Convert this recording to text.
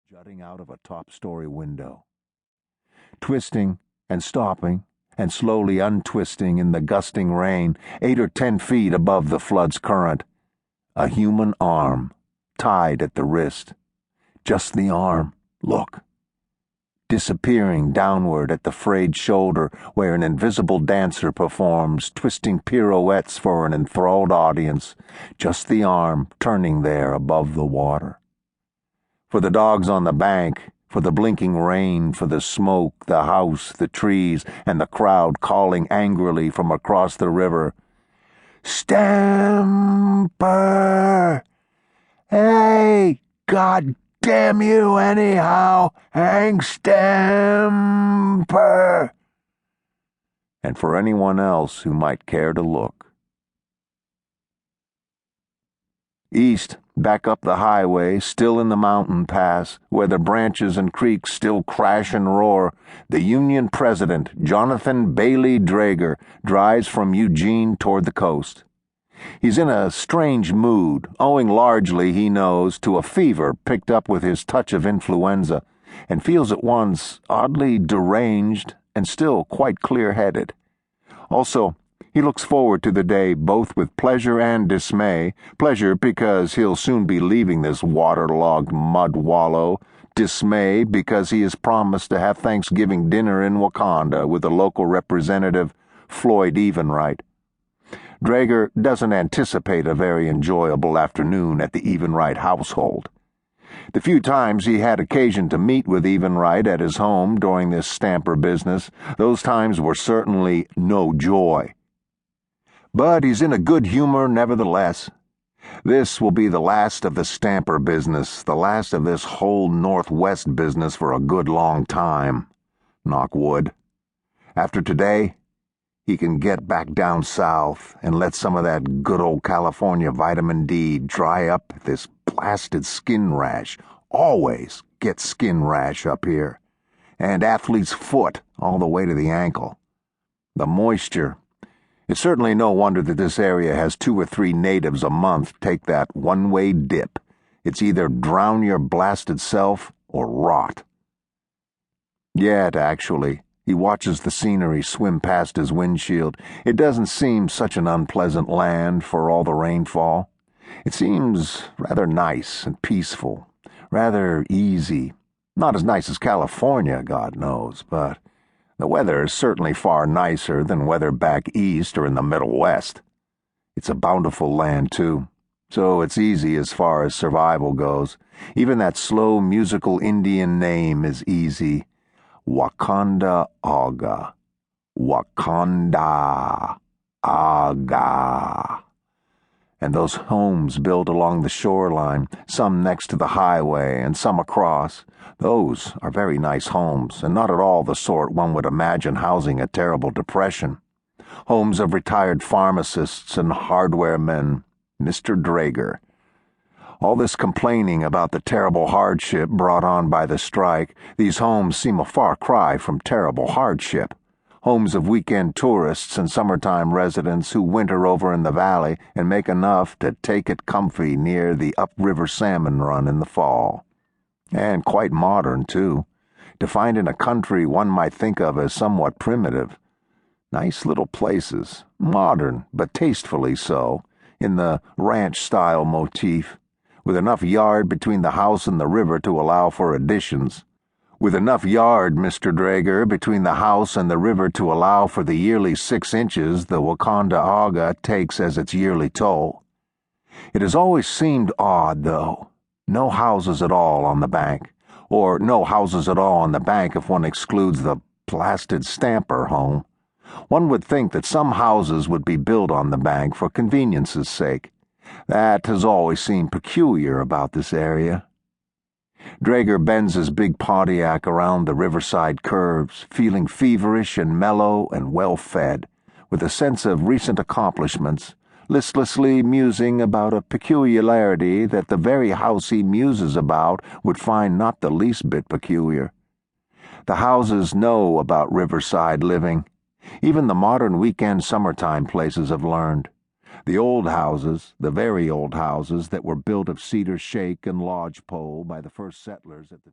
jutting out of a top-story window. Twisting and stopping and slowly untwisting in the gusting rain, 8 or 10 feet above the flood's current, a human arm, tied at the wrist. Just the arm, look. Disappearing downward at the frayed shoulder where an invisible dancer performs, twisting pirouettes for an enthralled audience. Just the arm turning there above the water. For the dogs on the bank, for the blinking rain, for the smoke, the house, the trees, and the crowd calling angrily from across the river, "Stamper! Hey, God damn you anyhow, hang Stamper!" And for anyone else who might care to look. East, back up the highway, still in the mountain pass, where the branches and creeks still crash and roar, the Union President, Jonathan Bailey Draeger, drives from Eugene toward the coast. He's in a strange mood, owing largely, he knows, to a fever picked up with his touch of influenza, and feels at once oddly deranged and still quite clear-headed. Also, he looks forward to the day both with pleasure and dismay. Pleasure because he'll soon be leaving this waterlogged mud wallow. Dismay because he is promised to have Thanksgiving dinner in Wakanda with the local representative, Floyd Evenwright. Draeger doesn't anticipate a very enjoyable afternoon at the Evenwright household. The few times he had occasion to meet with Evenwright at his home during this Stamper business, those times were certainly no joy. But he's in a good humor nevertheless. This will be the last of the Stamper business, the last of this whole Northwest business for a good long time. Knock wood. After today, he can get back down south and let some of that good old California vitamin D dry up this blasted skin rash. Always get skin rash up here. And athlete's foot all the way to the ankle. The moisture. It's certainly no wonder that this area has 2 or 3 natives a month take that one-way dip. It's either drown your blasted self or rot. Yet, actually, he watches the scenery swim past his windshield. It doesn't seem such an unpleasant land for all the rainfall. It seems rather nice and peaceful, rather easy. Not as nice as California, God knows, but the weather is certainly far nicer than weather back east or in the Middle West. It's a bountiful land, too, so it's easy as far as survival goes. Even that slow musical Indian name is easy. Wakanda Aga. Wakanda Aga. And those homes built along the shoreline, some next to the highway and some across, those are very nice homes, and not at all the sort one would imagine housing a terrible depression. Homes of retired pharmacists and hardware men, Mr. Draeger. All this complaining about the terrible hardship brought on by the strike, these homes seem a far cry from terrible hardship. Homes of weekend tourists and summertime residents who winter over in the valley and make enough to take it comfy near the upriver salmon run in the fall. And quite modern, too, to find in a country one might think of as somewhat primitive. Nice little places, modern, but tastefully so, in the ranch-style motif, with enough yard between the house and the river to allow for additions. With enough yard, Mr. Draeger, between the house and the river to allow for the yearly 6 inches the Wakanda Aga takes as its yearly toll. It has always seemed odd, though. No houses at all on the bank. Or no houses at all on the bank if one excludes the blasted Stamper home. One would think that some houses would be built on the bank for convenience's sake. That has always seemed peculiar about this area. Draeger bends his big Pontiac around the riverside curves, feeling feverish and mellow and well-fed, with a sense of recent accomplishments, listlessly musing about a peculiarity that the very house he muses about would find not the least bit peculiar. The houses know about riverside living. Even the modern weekend summertime places have learned. The old houses, the very old houses that were built of cedar shake and lodgepole by the first settlers at the